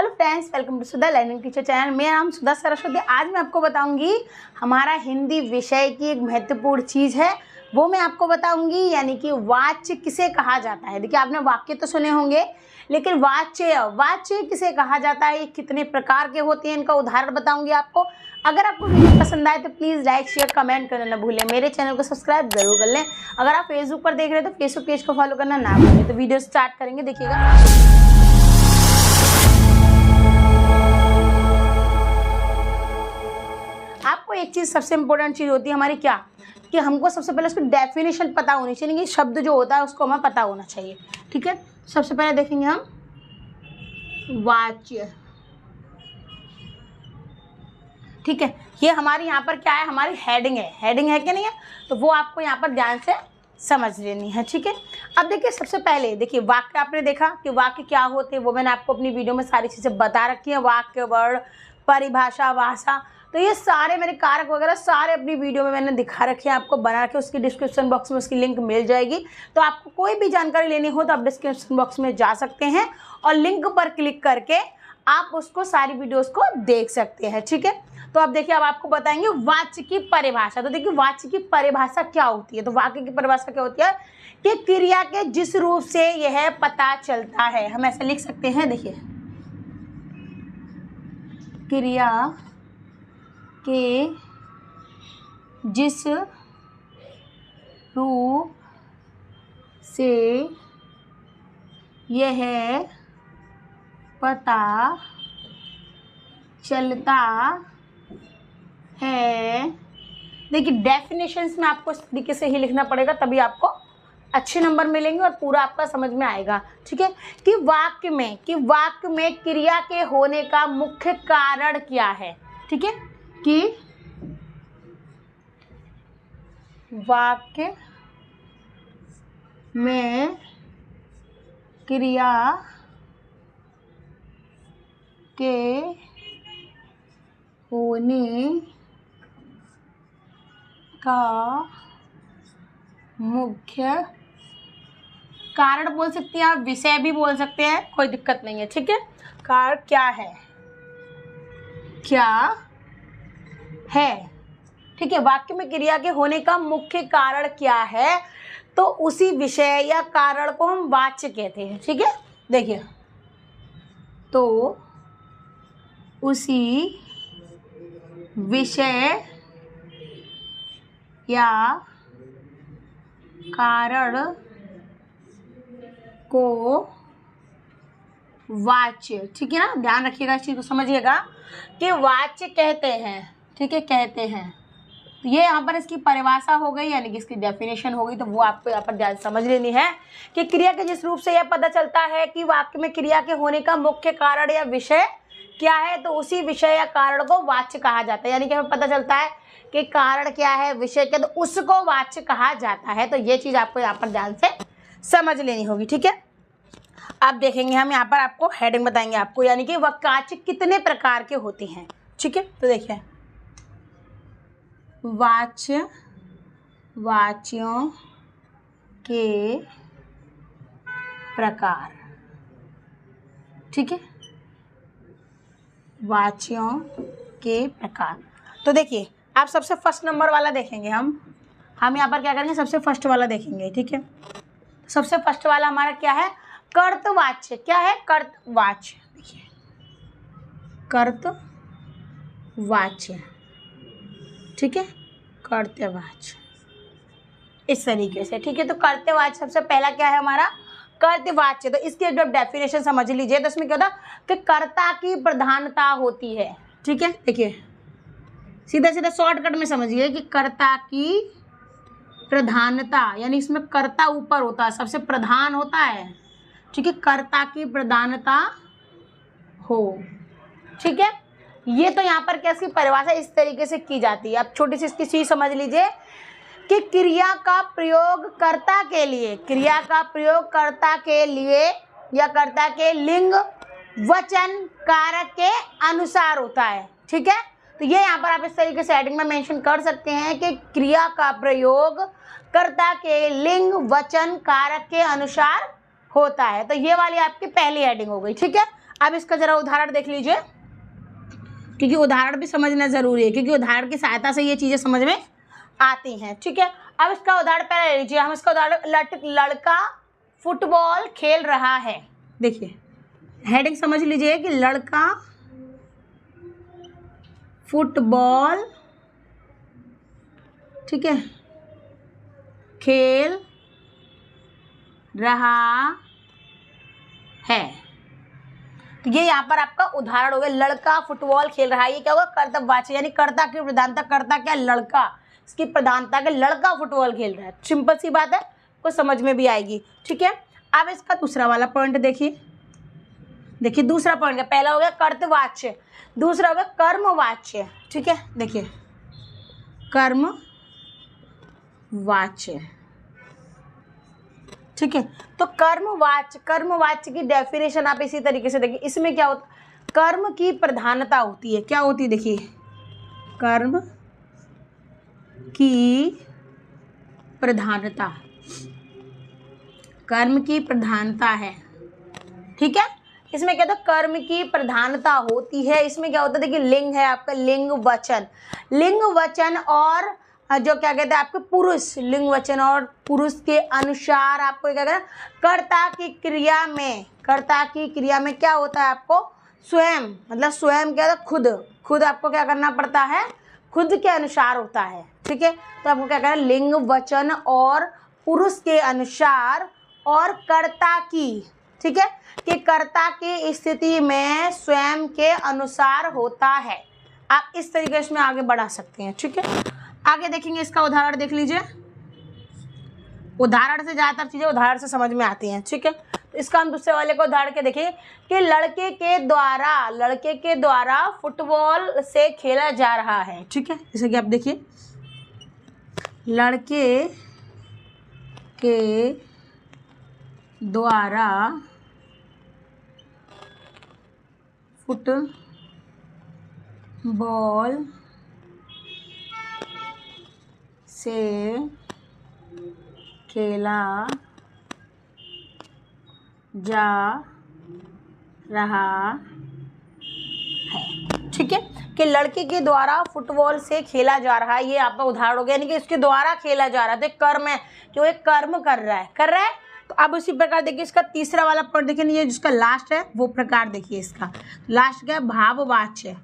Hello friends, welcome to Sudha learning teacher channel. मेरा नाम सुधा सरस्वती। आज मैं आपको बताऊंगी हमारा हिंदी विषय की एक महत्वपूर्ण चीज़ है, वो मैं आपको बताऊंगी, यानी कि वाच्य किसे कहा जाता है। देखिए, आपने वाक्य तो सुने होंगे, लेकिन वाच्य किसे कहा जाता है, ये कितने प्रकार के होते हैं, इनका उदाहरण बताऊंगी आपको। अगर आपको वीडियो पसंद आए तो प्लीज़ लाइक शेयर कमेंट करना न भूलें। मेरे चैनल को सब्सक्राइब जरूर कर लें। अगर आप फेसबुक पर देख रहे हैं तो फेसबुक पेज को फॉलो करना ना भूलें। तो वीडियो स्टार्ट करेंगे, देखिएगा। आपको एक चीज़ सबसे इम्पोर्टेंट चीज़ होती है हमारी, क्या कि हमको सबसे पहले उसकी डेफिनेशन पता होनी चाहिए, कि शब्द जो होता है उसको हमें पता होना चाहिए। ठीक है, सबसे पहले देखेंगे हम वाच्य। ठीक है, ये हमारी यहाँ पर क्या है, हमारी हेडिंग है कि नहीं है, तो वो आपको यहाँ पर ध्यान से समझ लेनी है। ठीक है, अब देखिए, सबसे पहले देखिए वाक्य। आपने देखा कि वाक्य क्या होते हैं, वो मैंने आपको अपनी वीडियो में सारी चीज़ें बता रखी है। वाक्य, वर्ड, परिभाषा, भाषा, तो ये सारे मेरे कारक वगैरह सारे अपनी वीडियो में मैंने दिखा रखे हैं, आपको बना रखे। उसकी डिस्क्रिप्शन बॉक्स में उसकी लिंक मिल जाएगी। तो आपको कोई भी जानकारी लेनी हो तो आप डिस्क्रिप्शन बॉक्स में जा सकते हैं और लिंक पर क्लिक करके आप उसको सारी वीडियोस को देख सकते हैं। ठीक है, तो अब देखिए, अब आपको बताएंगे वाच्य की परिभाषा। तो देखिए, वाच्य की परिभाषा क्या होती है, तो वाक्य की परिभाषा क्या होती है कि क्रिया के जिस रूप से यह पता चलता है, हम ऐसा लिख सकते हैं। देखिए, क्रिया के जिस रूप से यह पता चलता है। देखिए, डेफिनेशंस में आपको इस तरीके से ही लिखना पड़ेगा, तभी आपको अच्छे नंबर मिलेंगे और पूरा आपका समझ में आएगा। ठीक है, कि वाक्य में क्रिया के होने का मुख्य कारण क्या है। ठीक है, कि वाक्य में क्रिया के होने का मुख्य कारण बोल सकते हैं आप, विषय भी बोल सकते हैं, कोई दिक्कत नहीं है। ठीक है, कारण क्या है। ठीक है, वाक्य में क्रिया के होने का मुख्य कारण क्या है, तो उसी विषय या कारण को हम वाच्य कहते हैं। ठीक है, देखिए, तो उसी विषय या कारण को वाच्य, ठीक है ना, ध्यान रखिएगा, इस चीज को समझिएगा कि वाच्य कहते हैं। ठीक है, कहते हैं। तो ये यहाँ पर इसकी परिभाषा हो गई, यानी कि इसकी डेफिनेशन हो गई। तो वो आपको यहाँ पर ध्यान समझ लेनी है कि क्रिया के जिस रूप से यह पता चलता है कि वाक्य में क्रिया के होने का मुख्य कारण या विषय क्या है, तो उसी विषय या कारण को वाच्य कहा जाता है। यानी कि हमें पता चलता है कि कारण क्या है, विषय क्या, तो उसको वाच्य कहा जाता है। तो ये चीज़ आपको यहाँ पर ध्यान से समझ लेनी होगी। ठीक है, अब देखेंगे हम यहाँ पर, आपको हेडिंग बताएंगे आपको, यानी कि वाक्य कितने प्रकार के होते हैं। ठीक है, तो देखिए, वाच्यों के प्रकार। ठीक है, वाच्यों के प्रकार। तो देखिए, आप सबसे फर्स्ट नंबर वाला देखेंगे। हम यहाँ पर क्या करेंगे, सबसे फर्स्ट वाला देखेंगे। ठीक है, सबसे फर्स्ट वाला हमारा क्या है, कर्तवाच्य। क्या है, कर्तवाच्य। देखिए, कर्तवाच्य। ठीक है, कर्तवाच्य इस तरीके से। ठीक है, तो कर्तवाच्य सबसे पहला क्या है हमारा, कर्तवाच्य। तो इसकी जब डेफिनेशन समझ लीजिए, तो इसमें क्या होता है कि कर्ता की प्रधानता होती है। ठीक है, देखिए, सीधा शॉर्टकट में समझिए कि कर्ता की प्रधानता, यानी इसमें कर्ता ऊपर होता है, सबसे प्रधान होता है। ठीक है, कर्ता की प्रधानता हो। ठीक है, ये तो यहाँ पर क्या, इसकी परिभाषा इस तरीके से की जाती है। अब छोटी सी इसकी चीज समझ लीजिए कि क्रिया का प्रयोग कर्ता के लिए या कर्ता के लिंग वचन कारक के अनुसार होता है। ठीक है, तो ये यहाँ पर आप इस तरीके से हेडिंग में मेंशन कर सकते हैं कि क्रिया का प्रयोग कर्ता के लिंग वचन कारक के अनुसार होता है। तो ये वाली आपकी पहली हेडिंग हो गई। ठीक है, अब इसका जरा उदाहरण देख लीजिए, क्योंकि उदाहरण भी समझना ज़रूरी है, क्योंकि उदाहरण की सहायता से ये चीज़ें समझ में आती हैं। ठीक है, अब इसका उदाहरण पहले ले लीजिए। हम इसका उदाहरण, लड़का फुटबॉल खेल रहा है। देखिए हेडिंग समझ लीजिए कि लड़का फुटबॉल, ठीक है, खेल रहा है। तो ये यहाँ पर आपका उदाहरण हो गया, लड़का फुटबॉल खेल रहा है। ये क्या होगा, कर्तव्यवाची, यानी कर्ता की प्रधानता, कर्ता क्या, लड़का, इसकी प्रधानता के लड़का फुटबॉल खेल रहा है। सिंपल सी बात है, कुछ समझ में भी आएगी। ठीक है, अब इसका दूसरा वाला पॉइंट देखिए। देखिए दूसरा पॉइंट का, पहला हो गया कर्तवाच्य, दूसरा हो गया कर्मवाच्य। ठीक है, देखिए कर्मवाच्य। ठीक है, तो कर्मवाच्य की डेफिनेशन आप इसी तरीके से देखिए। इसमें क्या होता, कर्म की प्रधानता होती है। क्या होती है, देखिए कर्म की प्रधानता, कर्म की प्रधानता है। ठीक है, इसमें क्या होता है, कर्म की प्रधानता होती है। इसमें क्या होता है, देखिए लिंग है आपका, लिंग वचन और जो क्या कहते हैं आपके पुरुष, लिंग वचन और पुरुष के अनुसार आपको क्या कहना, कर्ता की क्रिया में क्या होता है, आपको स्वयं, मतलब स्वयं क्या होता है, खुद आपको क्या करना पड़ता है, खुद के अनुसार होता है। ठीक है, तो आपको क्या करना है, लिंग वचन और पुरुष के अनुसार और कर्ता की, ठीक है, कि कर्ता की स्थिति में स्वयं के अनुसार होता है। आप इस तरीके से आगे बढ़ा सकते हैं। ठीक है, आगे देखेंगे, इसका उदाहरण देख लीजिए। उदाहरण से ज़्यादातर चीज़ें उदाहरण से समझ में आती हैं। ठीक है, तो इसका हम दूसरे वाले को उदाहरण के देखिए कि लड़के के द्वारा फुटबॉल से खेला जा रहा है। ठीक है, जैसे कि आप देखिए, लड़के के द्वारा फुटबॉल से खेला जा रहा है। ठीक है, कि लड़के के द्वारा फुटबॉल से खेला जा रहा है, ये आपका उदाहरण हो गया, यानी कि उसके द्वारा खेला जा रहा है। तो एक कर्म है कि वो एक कर्म कर रहा है। तो अब उसी प्रकार देखिए, इसका तीसरा वाला पॉइंट देखिए, ये जिसका लास्ट है वो प्रकार देखिए। इसका लास्ट क्या है, भाववाच्य।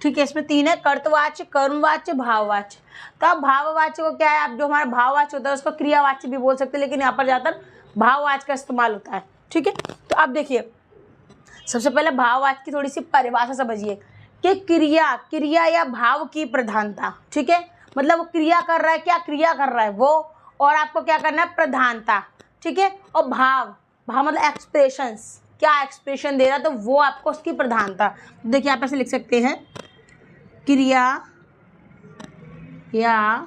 ठीक है, इसमें तीन है, कर्तवाच्य, कर्मवाच्य, भाववाच्य। तो अब भाववाच्य को क्या है, आप जो हमारा भाववाच्य होता है उसको क्रियावाच्य भी बोल सकते हैं, लेकिन यहाँ पर ज़्यादातर भाववाच्य का इस्तेमाल होता है। ठीक है, तो अब देखिए, सबसे पहले भाववाच्य की थोड़ी सी परिभाषा समझिए कि क्रिया या भाव की प्रधानता। ठीक है, मतलब वो क्रिया कर रहा है, क्या क्रिया कर रहा है वो, और आपको क्या करना है, प्रधानता। ठीक है, और भाव मतलब एक्सप्रेशंस, क्या एक्सप्रेशन दे रहा है, तो वो आपको उसकी प्रधानता। देखिए आप ऐसे लिख सकते हैं, क्रिया या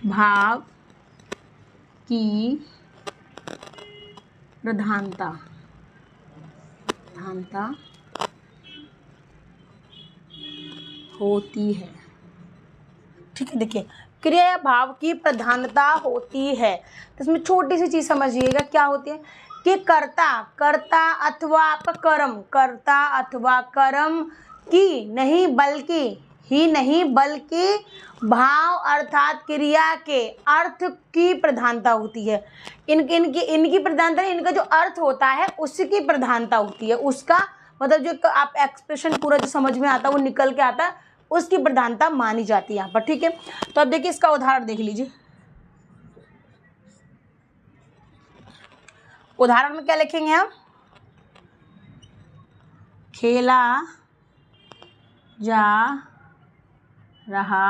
भाव की प्रधानता होती है। ठीक है, देखिए क्रिया या भाव की प्रधानता होती है, तो इसमें छोटी सी चीज़ समझिएगा क्या होती है कि कर्ता अथवा आपका कर्म की नहीं बल्कि भाव अर्थात क्रिया के अर्थ की प्रधानता होती है। इनकी प्रधानता, इनका जो अर्थ होता है उसकी प्रधानता होती है। उसका मतलब जो आप एक्सप्रेशन पूरा जो समझ में आता है वो निकल के आता है, उसकी प्रधानता मानी जाती है यहाँ पर। ठीक है, तो अब देखिए इसका उदाहरण देख लीजिए। उदाहरण में क्या लिखेंगे हम, खेला जा रहा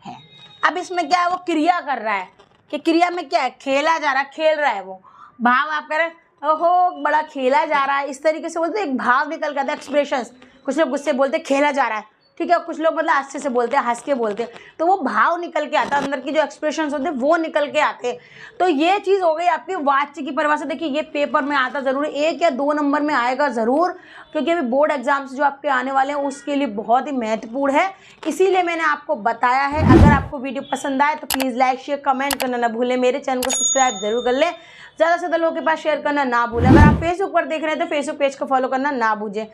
है। अब इसमें क्या है, वो क्रिया कर रहा है, कि क्रिया में क्या है, खेला जा रहा है, खेल रहा है वो। भाव आप कह रहे हैं ओहो बड़ा खेला जा रहा है, इस तरीके से बोलते एक भाव निकल के आता है, एक्सप्रेशंस। कुछ लोग गुस्से बोलते खेला जा रहा है, ठीक है। कुछ लोग मतलब अच्छे से बोलते हैं, हंस के बोलते हैं, तो वो भाव निकल के आता है, अंदर की जो एक्सप्रेशंस होते हैं वो निकल के आते हैं। तो ये चीज़ हो गई आपकी वाच्य की परिभाषा। देखिए ये पेपर में आता ज़रूर, 1 या 2 नंबर में आएगा ज़रूर, क्योंकि अभी बोर्ड एग्जाम्स जो आपके आने वाले हैं उसके लिए बहुत ही महत्वपूर्ण है, इसीलिए मैंने आपको बताया है। अगर आपको वीडियो पसंद आए तो प्लीज़ लाइक शेयर कमेंट करना ना भूलें, मेरे चैनल को सब्सक्राइब जरूर कर लें, ज़्यादा से ज़्यादा लोगों के पास शेयर करना ना भूलें। अगर आप फेसबुक पर देख रहे हैं तो फेसबुक पेज को फॉलो करना ना भूलें।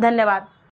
धन्यवाद।